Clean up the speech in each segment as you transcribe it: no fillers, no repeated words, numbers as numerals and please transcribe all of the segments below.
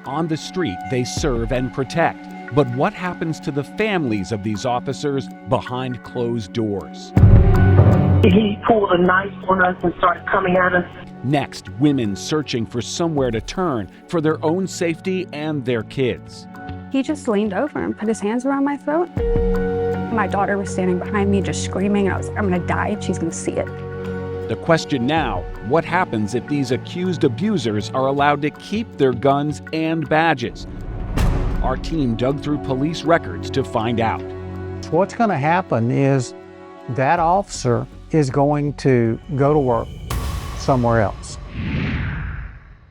On the street, they serve and protect. But what happens to the families of these officers behind closed doors? He pulled a knife on us and started coming at us. Next, women searching for somewhere to turn for their own safety and their kids. He just leaned over and put his hands around my throat. My daughter was standing behind me just screaming. I was like, I'm gonna die and she's gonna see it. The question now, what happens if these accused abusers are allowed to keep their guns and badges? Our team dug through police records to find out. What's going to happen is that officer is going to go to work somewhere else.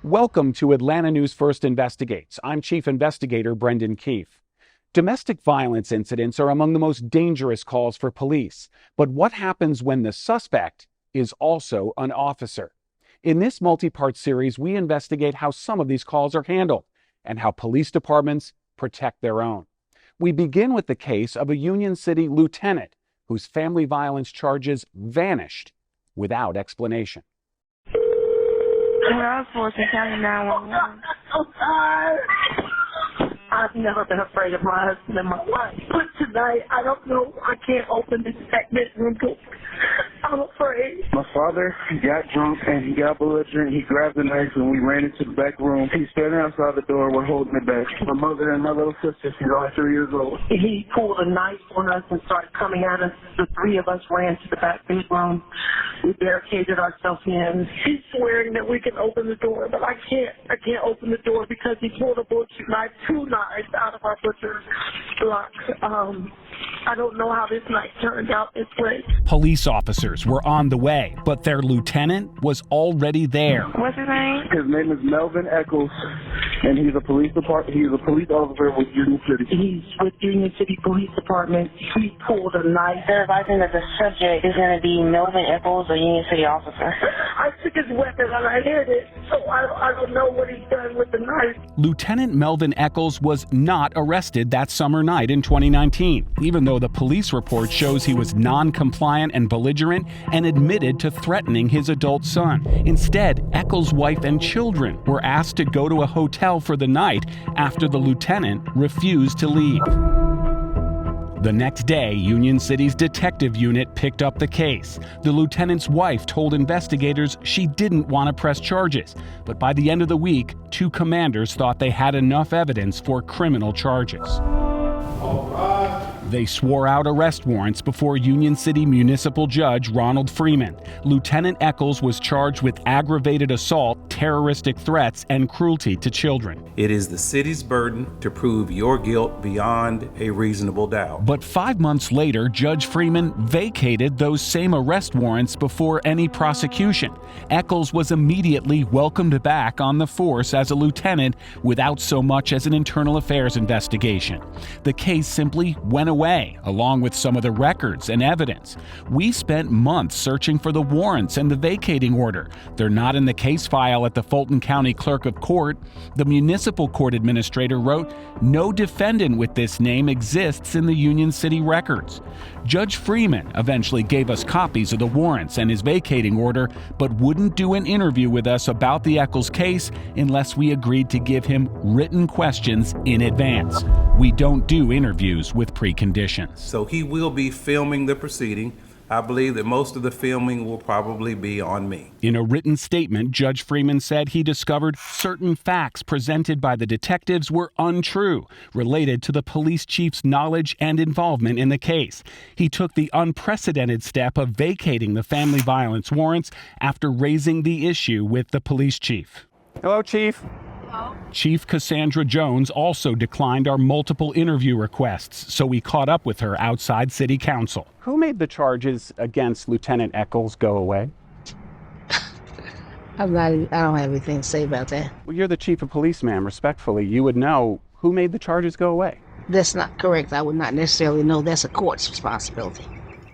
Welcome to Atlanta News First Investigates. I'm Chief Investigator Brendan Keefe. Domestic violence incidents are among the most dangerous calls for police. But what happens when the suspect is also an officer? In this multi-part series, we investigate how some of these calls are handled and how police departments protect their own. We begin with the case of a Union City lieutenant whose family violence charges vanished without explanation. Well, Fulton County 911. I've never been afraid of my husband in my life. But tonight, I don't know. I can't open this bedroom door. I'm afraid. My father got drunk and he got belligerent. He grabbed a knife and we ran into the back room. He's standing outside the door. We're holding it back. My mother and my little sister, she's only 3 years old. He pulled a knife on us and started coming at us. The three of us ran to the back bedroom. We barricaded ourselves in. He's swearing that we can open the door, but I can't. I can't open the door because he pulled a butcher knife, two knives out of our butcher's block. I don't know how this night turned out this way. Police officers were on the way, but their lieutenant was already there. What's his name? His name is Melvin Eccles, and he's a police officer with Union City. He's with Union City Police Department. He pulled a knife. They're advising that the subject is going to be Melvin Eccles, a Union City officer. I took his weapon and I hid it, so I don't know what he's done with the knife. Lieutenant Melvin Eccles was not arrested that summer night in 2019, even though the police report shows he was non-compliant and belligerent and admitted to threatening his adult son. Instead, Eccles' wife and children were asked to go to a hotel for the night after the lieutenant refused to leave. The next day, Union City's detective unit picked up the case. The lieutenant's wife told investigators she didn't want to press charges, but by the end of the week, two commanders thought they had enough evidence for criminal charges. They swore out arrest warrants before Union City Municipal Judge Ronald Freeman. Lieutenant Eccles was charged with aggravated assault, terroristic threats, and cruelty to children. It is the city's burden to prove your guilt beyond a reasonable doubt. But 5 months later, Judge Freeman vacated those same arrest warrants before any prosecution. Eccles was immediately welcomed back on the force as a lieutenant without so much as an internal affairs investigation. The case simply went away, along with some of the records and evidence. We spent months searching for the warrants and the vacating order. They're not in the case file at the Fulton County Clerk of Court. The municipal court administrator wrote, "No defendant with this name exists in the Union City records." Judge Freeman eventually gave us copies of the warrants and his vacating order, but wouldn't do an interview with us about the Eccles case unless we agreed to give him written questions in advance. We don't do interviews with preconditions. So he will be filming the proceeding. I believe that most of the filming will probably be on me. In a written statement, Judge Freeman said he discovered certain facts presented by the detectives were untrue, related to the police chief's knowledge and involvement in the case. He took the unprecedented step of vacating the family violence warrants after raising the issue with the police chief. Hello, Chief. Chief Cassandra Jones also declined our multiple interview requests, so we caught up with her outside City Council. Who made the charges against Lieutenant Eccles go away? I don't have anything to say about that. Well, you're the chief of police, ma'am. Respectfully, you would know who made the charges go away. That's not correct. I would not necessarily know. That's a court's responsibility.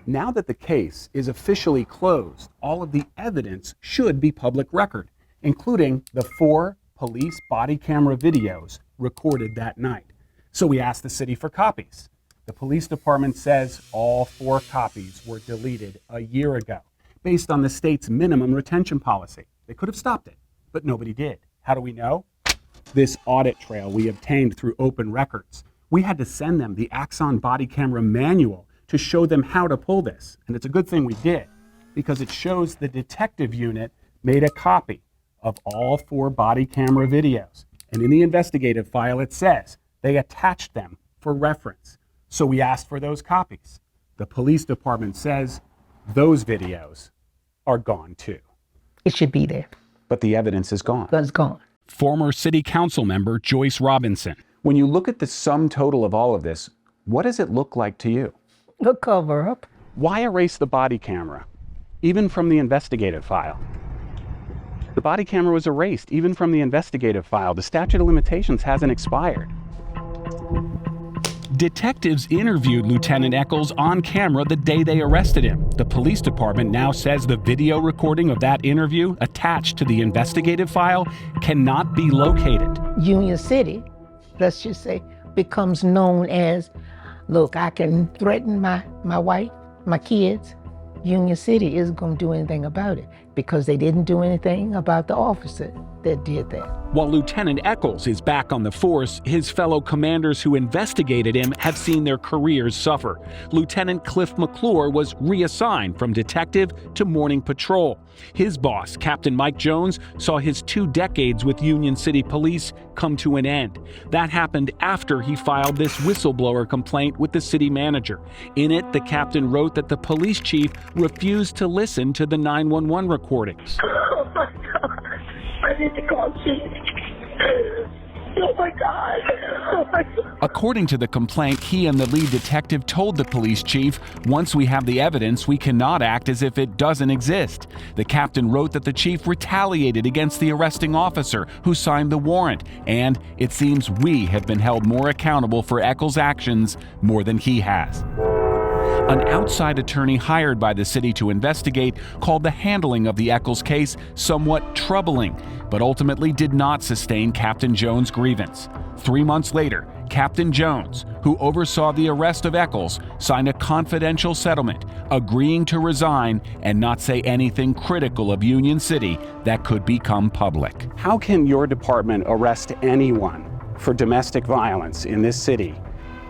Now that the case is officially closed, all of the evidence should be public record, including the 4 police body camera videos recorded that night. So we asked the city for copies. The police department says all 4 copies were deleted a year ago, based on the state's minimum retention policy. They could have stopped it, but nobody did. How do we know? This audit trail we obtained through open records. We had to send them the Axon body camera manual to show them how to pull this. And it's a good thing we did, because it shows the detective unit made a copy of all 4 body camera videos. And in the investigative file, it says they attached them for reference. So we asked for those copies. The police department says those videos are gone too. It should be there. But the evidence is gone. It's gone. Former city council member Joyce Robinson. When you look at the sum total of all of this, what does it look like to you? A cover up. Why erase the body camera, even from the investigative file? The body camera was erased, even from the investigative file. The statute of limitations hasn't expired. Detectives interviewed Lieutenant Eccles on camera the day they arrested him. The police department now says the video recording of that interview attached to the investigative file cannot be located. Union City, let's just say, becomes known as, look, I can threaten my wife, my kids. Union City isn't going to do anything about it because they didn't do anything about the officer that did that. While Lieutenant Eccles is back on the force, his fellow commanders who investigated him have seen their careers suffer. Lieutenant Cliff McClure was reassigned from detective to morning patrol. His boss, Captain Mike Jones, saw his 2 decades with Union City Police come to an end. That happened after he filed this whistleblower complaint with the city manager. In it, the captain wrote that the police chief refused to listen to the 911 recordings. Oh my God. I need to call Chief. Oh my God. Oh my God. According to the complaint, he and the lead detective told the police chief, once we have the evidence, we cannot act as if it doesn't exist. The captain wrote that the chief retaliated against the arresting officer who signed the warrant, and it seems we have been held more accountable for Eccles' actions more than he has. An outside attorney hired by the city to investigate called the handling of the Eccles case somewhat troubling, but ultimately did not sustain Captain Jones' grievance. 3 months later, Captain Jones, who oversaw the arrest of Eccles, signed a confidential settlement, agreeing to resign and not say anything critical of Union City that could become public. How can your department arrest anyone for domestic violence in this city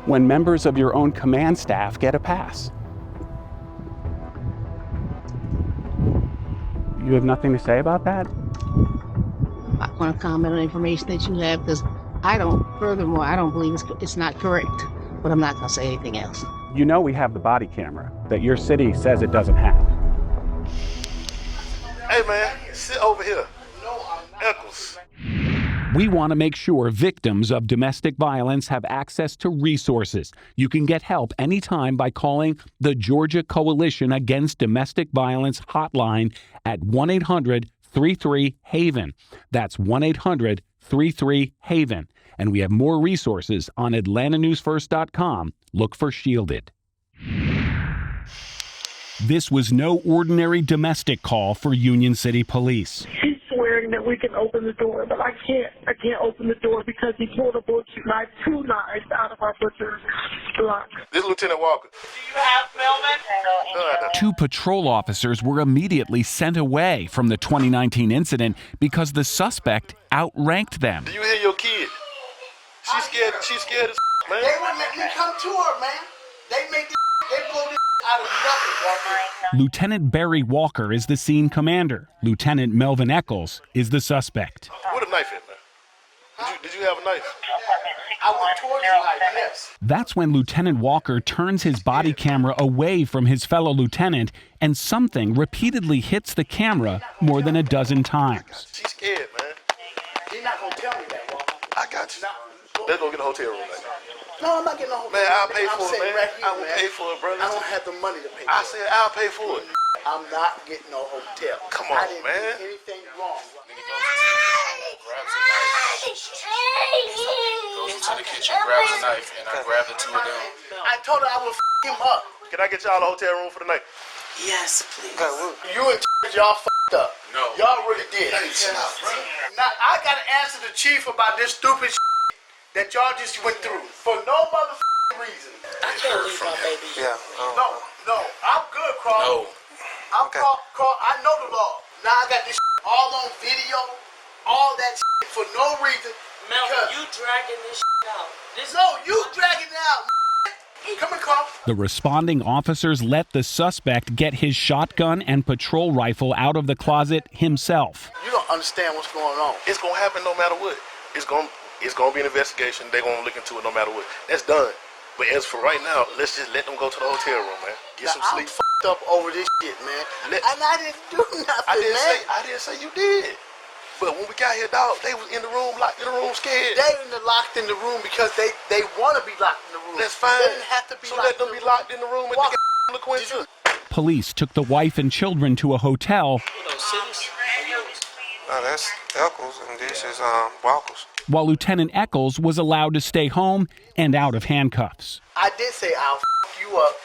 when members of your own command staff get a pass? You have nothing to say about that? I'm not going to comment on information that you have because furthermore, I don't believe it's not correct, but I'm not going to say anything else. You know we have the body camera that your city says it doesn't have. Hey man, sit over here. Eccles. We want to make sure victims of domestic violence have access to resources. You can get help anytime by calling the Georgia Coalition Against Domestic Violence Hotline at 1-800-33-HAVEN. That's 1-800-33-HAVEN. And we have more resources on AtlantaNewsFirst.com. Look for Shielded. This was no ordinary domestic call for Union City Police. He's swearing that we can open the door, but I can't. I can't open the door because he pulled a butcher knife, 2 knives out of our butcher's block. This is Lieutenant Walker. Do you have Melvin? 2 patrol officers were immediately sent away from the 2019 incident because the suspect outranked them. Do you hear your kid? She's scared as man. They wouldn't let me come to her, man. They made this, they blow this out of nothing, Walker. Lieutenant Barry Walker is the scene commander. Lieutenant Melvin Eccles is the suspect. Where the knife at, man? Did you have a knife? I went towards the knife, yes. That's when Lieutenant Walker turns his body camera away from his fellow lieutenant, and something repeatedly hits the camera more than a dozen times. She's scared, man. He's not going to tell me that, Walker. I got you. Let's go get a hotel room later. No, I'm not getting a hotel room. Man, I'll pay for it, man. Right here, I will pay for it, brother. I don't have the money to pay for it. I said I'll pay for it. I'm not getting no hotel. Come on, I didn't man. do anything wrong. Grabs a knife. Goes into the kitchen, grabs a knife, and I grab the 2 of them. I told her I would him up. Can I get y'all a hotel room for the night? Yes, please. You and y'all fucked up. No. Y'all really did. Now, I got to answer the chief about this stupid that y'all just went through for no motherfucking reason. I can't leave my baby. Yeah. No, I'm good, Carl. No. I'm Carl. I know the law. Now I got this all on video, all that for no reason. Melvin, you dragging this out. No, you dragging it out. Come on, Carl. The responding officers let the suspect get his shotgun and patrol rifle out of the closet himself. You don't understand what's going on. It's gonna happen no matter what. It's gonna be an investigation. They're gonna look into it no matter what. That's done. But as for right now, let's just let them go to the hotel room, man. Get some sleep. I'm f***ed up over this shit, man. And I didn't do nothing, I man. didn't say you did. But when we got here, dog, they was in the room, locked in the room, scared. They locked in the room because they want to be locked in the room. That's fine. They didn't have to be so locked let them be locked in the room and the consequences. Police took the wife and children to a hotel. No, that's Eccles, and this is Walker's. While Lieutenant Eccles was allowed to stay home and out of handcuffs. I did say I'll f*** you up,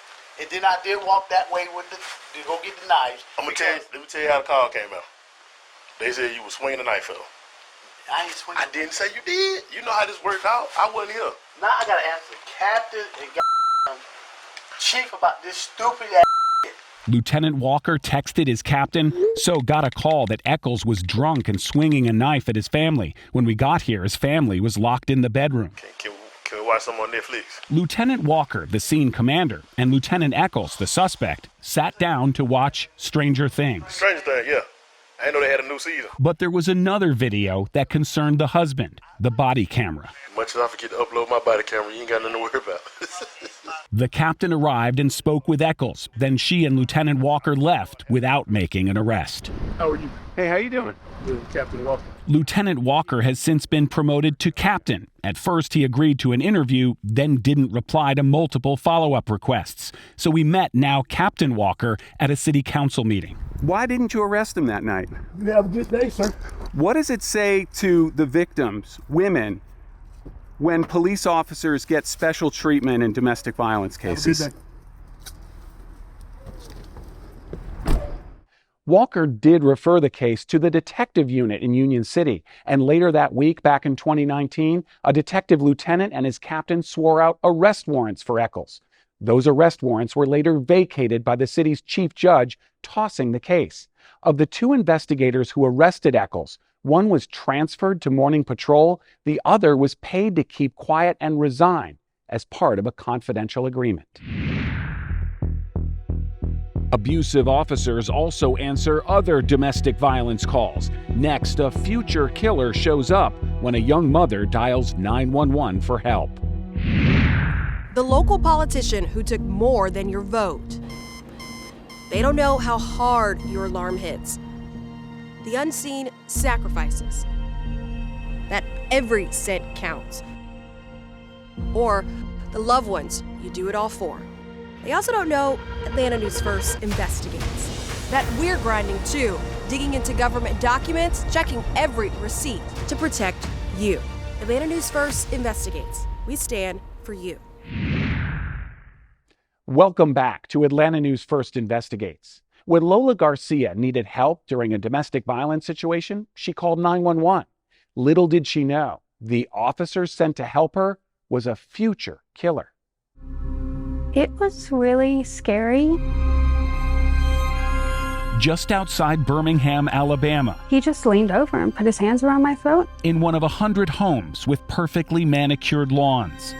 and then I did walk that way with to go get the knives. Let me tell you how the call came out. They said you was swinging a knife at them. I ain't swinging. I didn't say you did. You know how this worked out. I wasn't here. Now I gotta answer Captain and Chief about this stupid ass shit. Lieutenant Walker texted his captain, so got a call that Eccles was drunk and swinging a knife at his family. When we got here, his family was locked in the bedroom. Can we watch some on Netflix? Lieutenant Walker, the scene commander, and Lieutenant Eccles, the suspect, sat down to watch Stranger Things. Stranger Things, yeah. I didn't know they had a new season. But there was another video that concerned the husband, the body camera. Much as I forget to upload my body camera, you ain't got nothing to worry about. The captain arrived and spoke with Eccles. Then she and Lieutenant Walker left without making an arrest. How are you? Hey, how you doing? Captain Walker. Lieutenant Walker has since been promoted to captain. At first, he agreed to an interview, then didn't reply to multiple follow-up requests. So we met now Captain Walker at a city council meeting. Why didn't you arrest him that night? You have a good day, sir. What does it say to the victims, women, when police officers get special treatment in domestic violence cases? Have a good day. Walker did refer the case to the detective unit in Union City, and later that week, back in 2019, a detective lieutenant and his captain swore out arrest warrants for Eccles. Those arrest warrants were later vacated by the city's chief judge, tossing the case. Of the two investigators who arrested Eccles, one was transferred to morning patrol, the other was paid to keep quiet and resign as part of a confidential agreement. Abusive officers also answer other domestic violence calls. Next, a future killer shows up when a young mother dials 911 for help. The local politician who took more than your vote. They don't know how hard your alarm hits. The unseen sacrifices. That every cent counts. Or the loved ones you do it all for. They also don't know Atlanta News First investigates. That we're grinding too, digging into government documents, checking every receipt to protect you. Atlanta News First investigates. We stand for you. Welcome back to Atlanta News First Investigates. When Lola Garcia needed help during a domestic violence situation, she called 911. Little did she know, the officer sent to help her was a future killer. It was really scary. Just outside Birmingham, Alabama. He just leaned over and put his hands around my throat. In one of 100 homes with perfectly manicured lawns.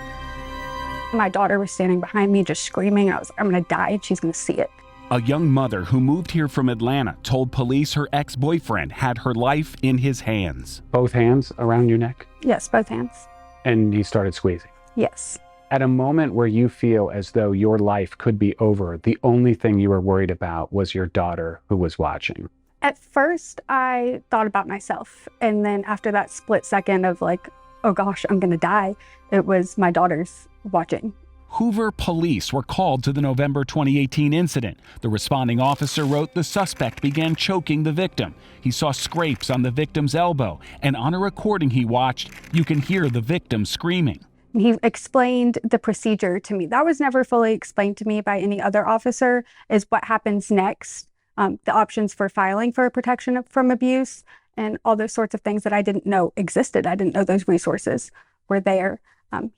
My daughter was standing behind me just screaming. I was like, I'm gonna die and she's gonna see it. A young mother who moved here from Atlanta told police her ex-boyfriend had her life in his hands. Both hands around your neck? Yes, both hands. And he started squeezing? Yes. At a moment where you feel as though your life could be over, the only thing you were worried about was your daughter who was watching. At first, I thought about myself. And then after that split second of like, oh gosh, I'm gonna die, it was my daughter's watching. Hoover Police were called to the November 2018 incident. The responding officer wrote the suspect began choking the victim. He saw scrapes on the victim's elbow, and on a recording he watched, you can hear the victim screaming. He explained the procedure to me. That was never fully explained to me by any other officer, is what happens next, the options for filing for protection from abuse, and all those sorts of things that I didn't know existed. I didn't know those resources were there.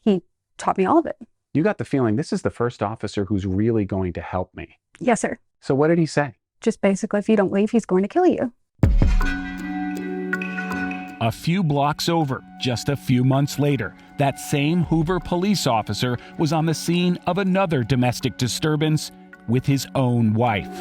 He taught me all of it. You got the feeling this is the first officer who's really going to help me. Yes, sir. So what did he say? Just basically, if you don't leave, he's going to kill you. A few blocks over, just a few months later, that same Hoover police officer was on the scene of another domestic disturbance with his own wife.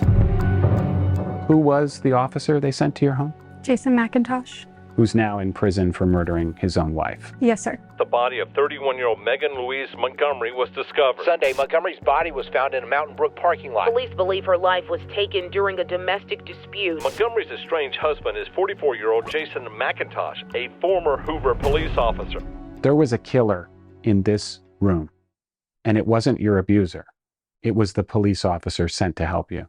Who was the officer they sent to your home? Jason McIntosh. Who's now in prison for murdering his own wife. Yes, sir. The body of 31-year-old Megan Louise Montgomery was discovered. Sunday, Montgomery's body was found in a Mountain Brook parking lot. Police believe her life was taken during a domestic dispute. Montgomery's estranged husband is 44-year-old Jason McIntosh, a former Hoover police officer. There was a killer in this room, and it wasn't your abuser. It was the police officer sent to help you.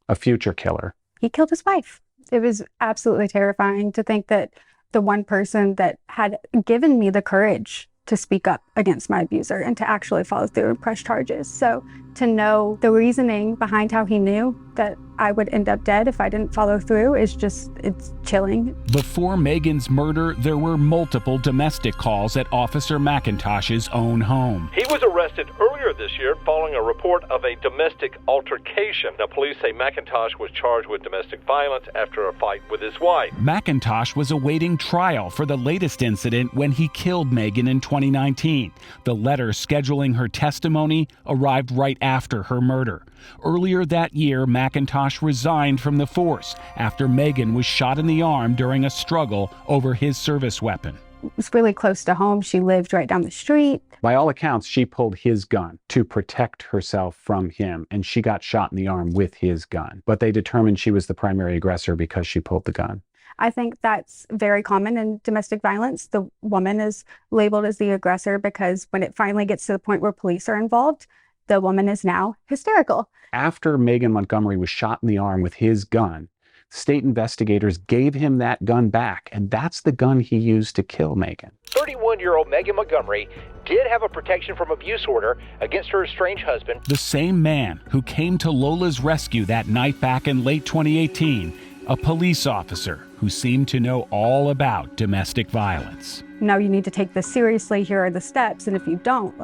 A future killer. He killed his wife. It was absolutely terrifying to think that the one person that had given me the courage to speak up against my abuser and to actually follow through and press charges. So to know the reasoning behind how he knew that I would end up dead if I didn't follow through is just, it's chilling. Before Megan's murder, there were multiple domestic calls at Officer McIntosh's own home. He was arrested earlier this year following a report of a domestic altercation. Now, police say McIntosh was charged with domestic violence after a fight with his wife. McIntosh was awaiting trial for the latest incident when he killed Megan in 2019. The letter scheduling her testimony arrived right after her murder. Earlier that year, McIntosh resigned from the force after Megan was shot in the arm during a struggle over his service weapon. It was really close to home. She lived right down the street. By all accounts, she pulled his gun to protect herself from him, and she got shot in the arm with his gun. But they determined she was the primary aggressor because she pulled the gun. I think that's very common in domestic violence. The woman is labeled as the aggressor because when it finally gets to the point where police are involved, the woman is now hysterical. After Megan Montgomery was shot in the arm with his gun, state investigators gave him that gun back, and that's the gun he used to kill Megan. 31-year-old Megan Montgomery did have a protection from abuse order against her estranged husband. The same man who came to Lola's rescue that night back in late 2018, a police officer who seemed to know all about domestic violence. No, you need to take this seriously. Here are the steps, and if you don't,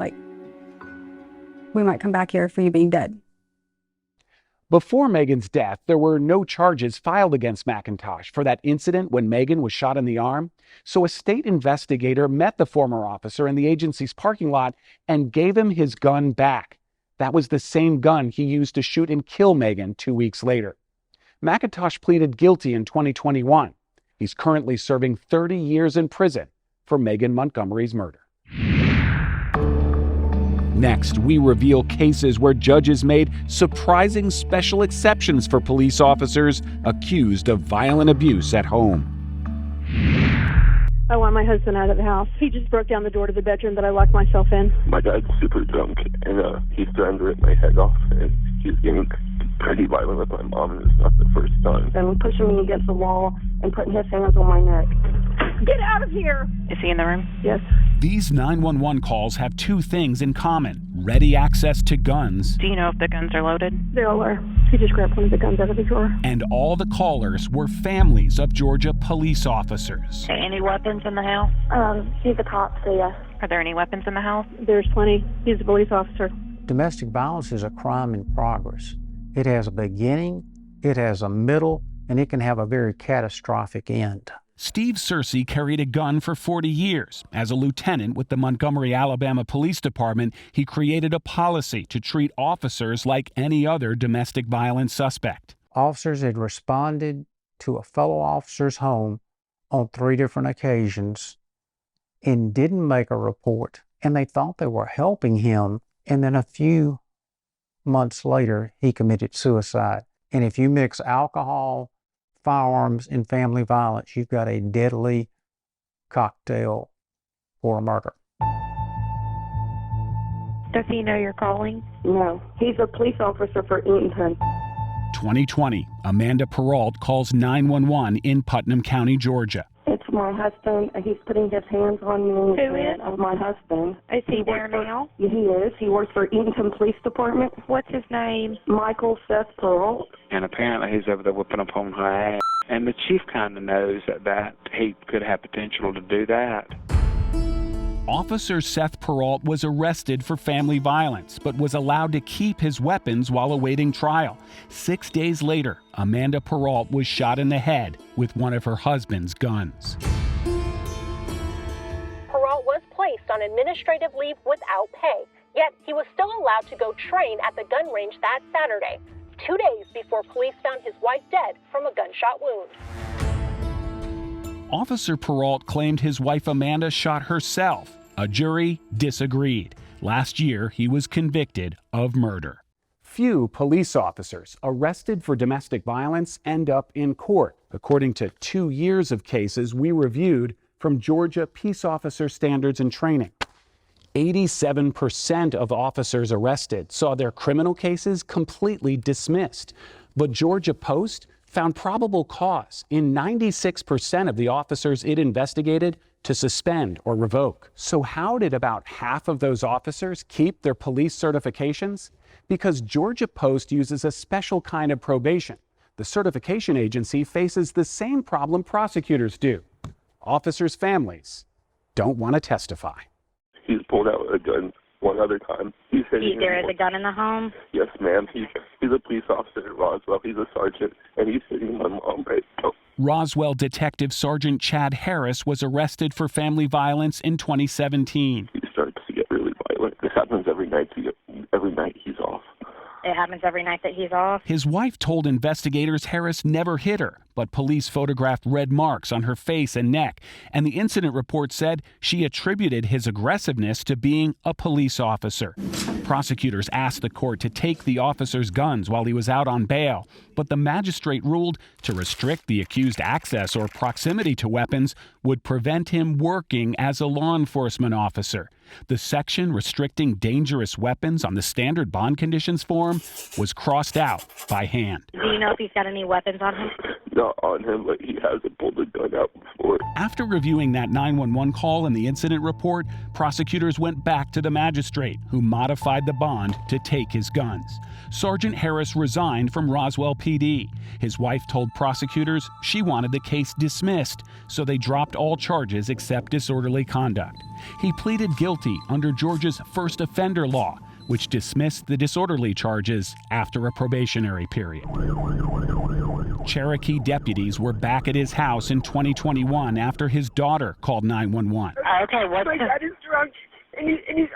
we might come back here for you being dead. Before Megan's death, there were no charges filed against McIntosh for that incident when Megan was shot in the arm. So a state investigator met the former officer in the agency's parking lot and gave him his gun back. That was the same gun he used to shoot and kill Megan 2 weeks later. McIntosh pleaded guilty in 2021. He's currently serving 30 years in prison for Megan Montgomery's murder. Next, we reveal cases where judges made surprising special exceptions for police officers accused of violent abuse at home. I want my husband out of the house. He just broke down the door to the bedroom that I locked myself in. My dad's super drunk, and he's threatened to rip my head off, and he's getting pretty violent with my mom, and it's not the first time. And pushing me against the wall and putting his hands on my neck. Get out of here! Is he in the room? Yes. These 911 calls have two things in common: ready access to guns. Do you know if the guns are loaded? They all are. He just grabbed one of the guns out of the drawer. And all the callers were families of Georgia police officers. Any weapons in the house? He's a cop, so yes. Are there any weapons in the house? There's plenty. He's a police officer. Domestic violence is a crime in progress. It has a beginning, it has a middle, and it can have a very catastrophic end. Steve Searcy carried a gun for 40 years. As a lieutenant with the Montgomery, Alabama Police Department, he created a policy to treat officers like any other domestic violence suspect. Officers had responded to a fellow officer's home on 3 different occasions and didn't make a report, and they thought they were helping him, and then a few months later, he committed suicide. And if you mix alcohol, firearms, and family violence, you've got a deadly cocktail for a murder. Does he know you're calling? No. He's a police officer for Eatonton. 2020, Amanda Perrault calls 911 in Putnam County, Georgia. It's my husband. He's putting his hands on me. Who is? My husband. Is he there now? Yeah, he is. He works for Eatonton Police Department. What's his name? Michael Seth Perrault. And apparently he's over there whipping up on her ass. And the chief kind of knows that he could have potential to do that. Officer Seth Perrault was arrested for family violence, but was allowed to keep his weapons while awaiting trial. 6 days later, Amanda Perrault was shot in the head with one of her husband's guns. placed on administrative leave without pay, yet he was still allowed to go train at the gun range that Saturday, 2 days before police found his wife dead from a gunshot wound. Officer Peralt claimed his wife Amanda shot herself. A jury disagreed. Last year, he was convicted of murder. Few police officers arrested for domestic violence end up in court, according to 2 years of cases we reviewed from Georgia Peace Officer Standards and Training. 87% of officers arrested saw their criminal cases completely dismissed. But Georgia Post found probable cause in 96% of the officers it investigated to suspend or revoke. So how did about half of those officers keep their police certifications? Because Georgia Post uses a special kind of probation. The certification agency faces the same problem prosecutors do. Officers' families don't want to testify. He's pulled out a gun one other time. There is a gun in the home? Yes, ma'am. He's a police officer at Roswell. He's a sergeant, and he's hitting my mom right now. Roswell Detective Sergeant Chad Harris was arrested for family violence in 2017. He starts to get really violent. This happens every night. Every night he's off. It happens every night that he's off? His wife told investigators Harris never hit her, but police photographed red marks on her face and neck, and the incident report said she attributed his aggressiveness to being a police officer. Prosecutors asked the court to take the officer's guns while he was out on bail, but the magistrate ruled to restrict the accused access or proximity to weapons would prevent him working as a law enforcement officer. The section restricting dangerous weapons on the standard bond conditions form was crossed out by hand. Do you know if he's got any weapons on him? Not on him, but he hasn't pulled a gun out before. After reviewing that 911 call and the incident report, prosecutors went back to the magistrate, who modified the bond to take his guns. Sergeant Harris resigned from Roswell PD. His wife told prosecutors she wanted the case dismissed, so they dropped all charges except disorderly conduct. He pleaded guilty under Georgia's first offender law, which dismissed the disorderly charges after a probationary period. Cherokee deputies were back at his house in 2021 after his daughter called 911. Okay, what's my dad is drunk, and he's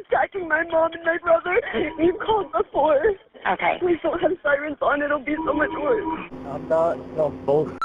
attacking my mom and my brother. You've called before. Okay. Please don't have sirens on. It'll be so much worse. I'm not no bullshit.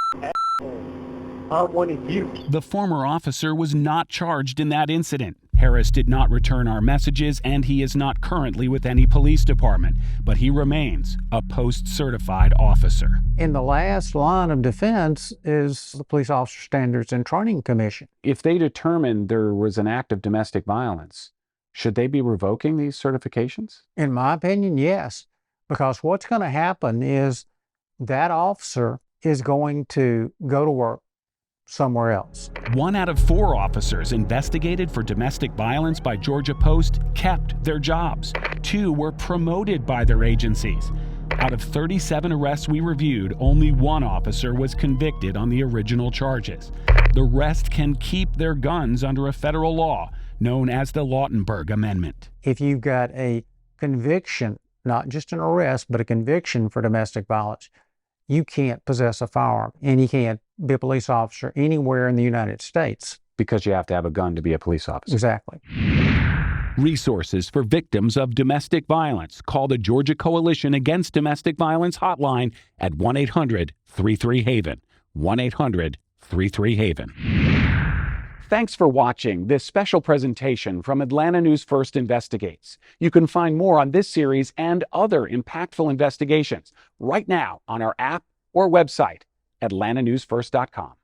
I wanted you. The former officer was not charged in that incident. Harris did not return our messages, and he is not currently with any police department, but he remains a post-certified officer. And the last line of defense is the Police Officer Standards and Training Commission. If they determined there was an act of domestic violence, should they be revoking these certifications? In my opinion, yes, because what's going to happen is that officer is going to go to work somewhere else. 1 out of 4 officers investigated for domestic violence by Georgia Post kept their jobs. 2 were promoted by their agencies. Out of 37 arrests we reviewed, only 1 officer was convicted on the original charges. The rest can keep their guns under a federal law known as the Lautenberg Amendment. If you've got a conviction, not just an arrest, but a conviction for domestic violence, you can't possess a firearm, and you can't be a police officer anywhere in the United States. Because you have to have a gun to be a police officer. Exactly. Resources for victims of domestic violence. Call the Georgia Coalition Against Domestic Violence hotline at 1-800-33-HAVEN. 1-800-33-HAVEN. Thanks for watching this special presentation from Atlanta News First Investigates. You can find more on this series and other impactful investigations right now on our app or website, atlantanewsfirst.com.